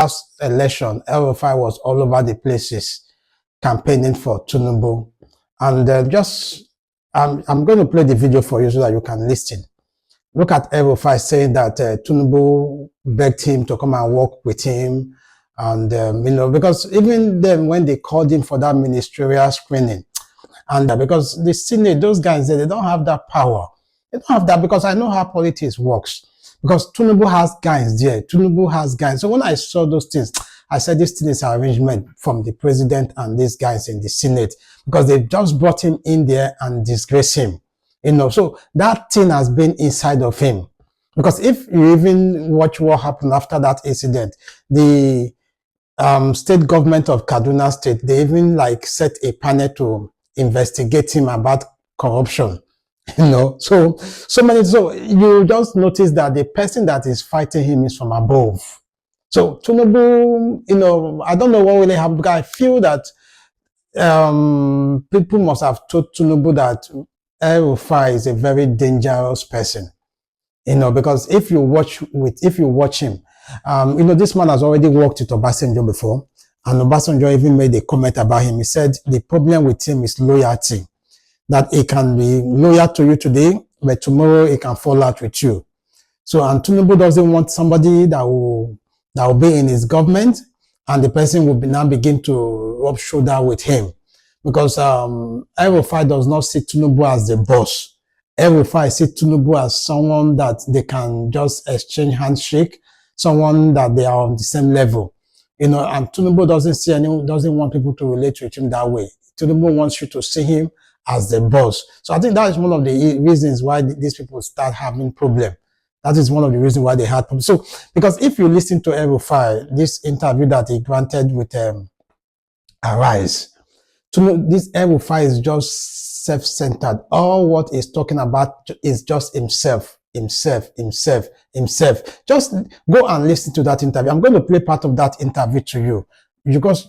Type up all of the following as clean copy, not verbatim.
last election, Rufai was all over the places campaigning for Tunibu. And I'm going to play the video for you so that you can listen. Look at Rufai saying that Tunibu begged him to come and work with him. And, because even then when they called him for that ministerial screening, and because the Senate, those guys, they don't have that power. They don't have that because I know how politics works. Because Tunibu has guys there. Tunibu has guys. So when I saw those things, I said this thing is an arrangement from the president and these guys in the Senate. Because they just brought him in there and disgrace him. So that thing has been inside of him. Because if you even watch what happened after that incident, the state government of Kaduna State, they even set a panel to investigate him about corruption. So you just notice that the person that is fighting him is from above. So Tunibu, I don't know what really happened, because I feel that people must have told Tunibu that Rufai is a very dangerous person. Because if you watch him, this man has already worked with Obasanjo before, and Obasanjo even made a comment about him. He said the problem with him is loyalty, that he can be loyal to you today, but tomorrow he can fall out with you. So, and Tunibu doesn't want somebody that will be in his government, and the person will now begin to rub shoulder with him, because Rufai does not see Tunibu as the boss. Rufai see Tunibu as someone that they can just exchange handshake, someone that they are on the same level, and Tunibu doesn't want people to relate with him that way. Tunibu wants you to see him as the boss. So I think that is one of the reasons why these people start having problem. That is one of the reasons why they had problems. So, because if you listen to Rufai, this interview that he granted with Arise, this Rufai is just self-centered. All what he's talking about is just himself. Just go and listen to that interview. I'm going to play part of that interview to you.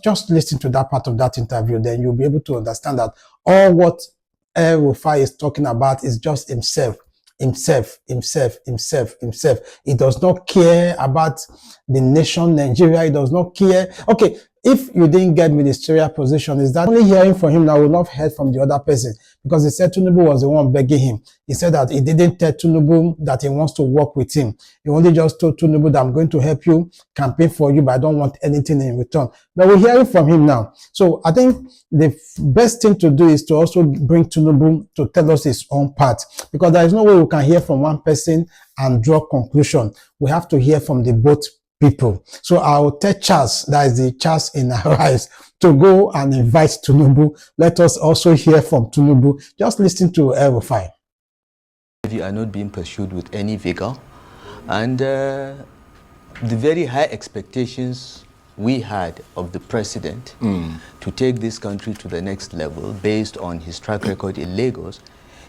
Just listen to that part of that interview, then you'll be able to understand that all what Rufai is talking about is just himself. He does not care about the nation Nigeria. He does not care. Okay, if you didn't get ministerial position, is that only hearing from him that will not heard from the other person? Because he said Tunibu was the one begging him. He said that he didn't tell Tunibu that he wants to work with him. He only just told Tunibu that I'm going to help you, campaign for you, but I don't want anything in return. But we're hearing from him now. So I think the best thing to do is to also bring Tunibu to tell us his own part, because there is no way we can hear from one person and draw conclusion. We have to hear from the both people. So I'll tell Charles, that is the Charles in Arise, to go and invite Tunibu. Let us also hear from Tunibu. Just listen to Rufai. You are not being pursued with any vigor, and the very high expectations we had of the president to take this country to the next level based on his track record in Lagos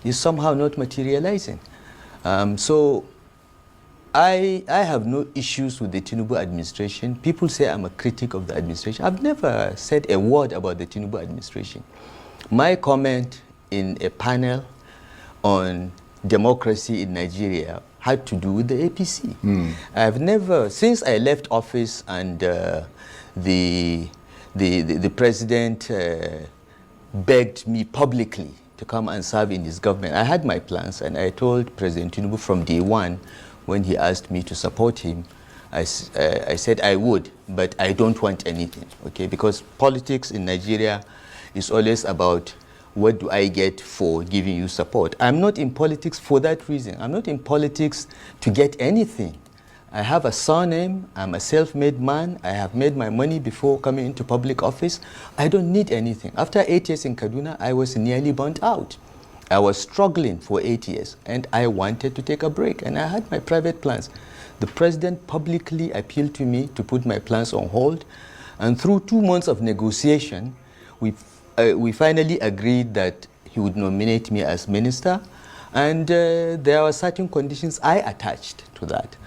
is somehow not materializing. So I have no issues with the Tunibu administration. People say I'm a critic of the administration. I've never said a word about the Tunibu administration. My comment in a panel on democracy in Nigeria had to do with the APC. I've never, since I left office and the president begged me publicly to come and serve in his government, I had my plans, and I told President Tunibu from day one, when he asked me to support him, I said I would, but I don't want anything, okay? Because politics in Nigeria is always about what do I get for giving you support. I'm not in politics for that reason. I'm not in politics to get anything. I have a surname, I'm a self-made man, I have made my money before coming into public office. I don't need anything. After 8 years in Kaduna, I was nearly burnt out. I was struggling for 8 years, and I wanted to take a break, and I had my private plans. The president publicly appealed to me to put my plans on hold, and through 2 months of negotiation, we finally agreed that he would nominate me as minister, and there were certain conditions I attached to that.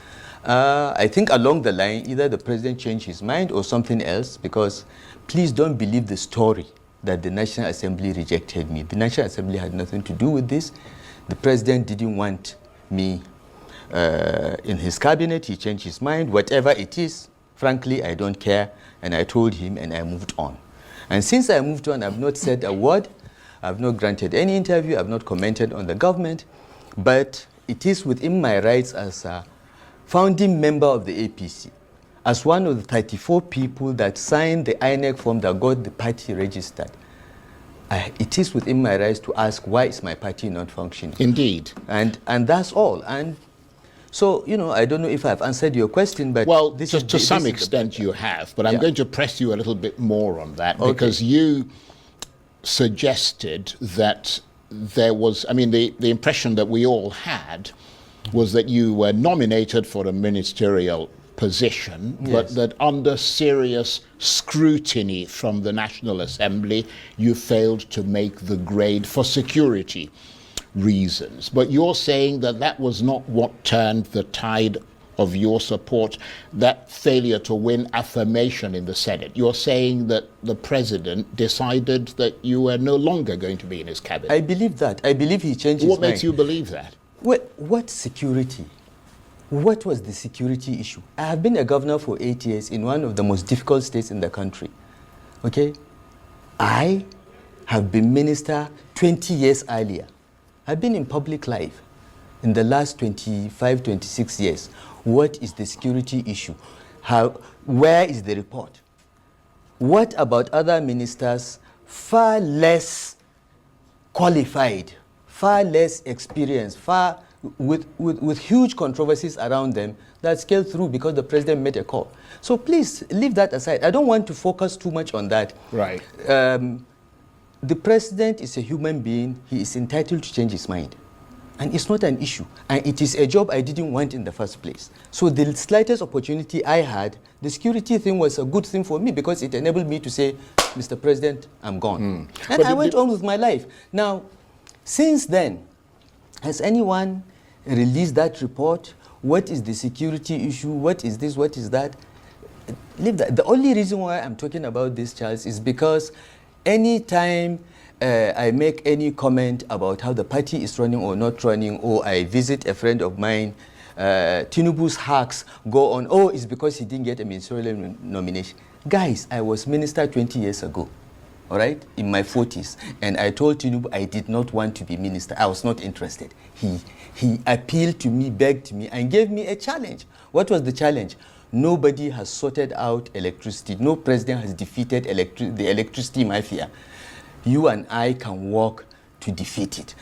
I think along the line, either the president changed his mind or something else, because please don't believe the story that the National Assembly rejected me. The National Assembly had nothing to do with this. The president didn't want me in his cabinet. He changed his mind. Whatever it is, Frankly, I don't care. And I told him, and I moved on. And since I moved on, I've not said a word. I've not granted any interview. I've not commented on the government. But it is within my rights as a founding member of the APC, as one of the 34 people that signed the INEC form that got the party registered. It is within my rights to ask, why is my party not functioning? Indeed. And that's all. And so, you know, I don't know if I've answered your question, but... Well, to some extent you have, but I'm going to press you a little bit more on that, because you suggested that there was, I mean, the impression that we all had was that you were nominated for a ministerial position, but that under serious scrutiny from the National Assembly, you failed to make the grade for security reasons. But you're saying that that was not what turned the tide of your support, that failure to win affirmation in the Senate. You're saying that the president decided that you were no longer going to be in his cabinet. I believe that. I believe he changed his mind. What makes you believe that? What security? What was the security issue? I have been a governor for 8 years in one of the most difficult states in the country. Okay? I have been minister 20 years earlier. I've been in public life in the last 25, 26 years. What is the security issue? Where is the report? What about other ministers far less qualified, far less experienced, with huge controversies around them that scaled through because the president made a call? So please leave that aside. I don't want to focus too much on that. Right. The president is a human being. He is entitled to change his mind. And it's not an issue. And it is a job I didn't want in the first place. So the slightest opportunity I had, the security thing was a good thing for me because it enabled me to say, Mr. President, I'm gone. And I went on with my life. Now, since then, has anyone released that report? What is the security issue? What is this? What is that? Leave that. The only reason why I'm talking about this, Charles, is because anytime I make any comment about how the party is running or not running, or I visit a friend of mine, Tunibu's hacks go on, oh, it's because he didn't get a ministerial nomination. Guys, I was minister 20 years ago, all right, in my 40s, and I told Tunibu I did not want to be minister. I was not interested. He appealed to me, begged me, and gave me a challenge. What was the challenge? Nobody has sorted out electricity. No president has defeated the electricity mafia. You and I can work to defeat it.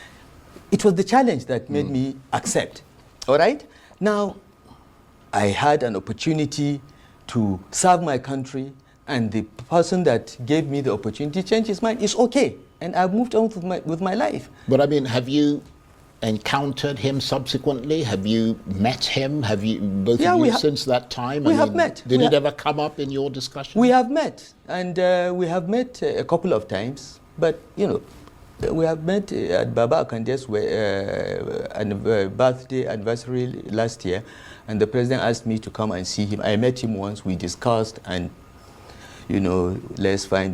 It was the challenge that made me accept. All right? Now, I had an opportunity to serve my country, and the person that gave me the opportunity changed his mind. It's okay. And I've moved on with my life. But I mean, have you encountered him subsequently? Have you met him? Have you, both of you, since that time? We have met. Did it ever come up in your discussion? We have met. And we have met a couple of times. But, you know, we have met at Baba Akande's birthday anniversary last year, and the president asked me to come and see him. I met him once, we discussed, and, you know, let's find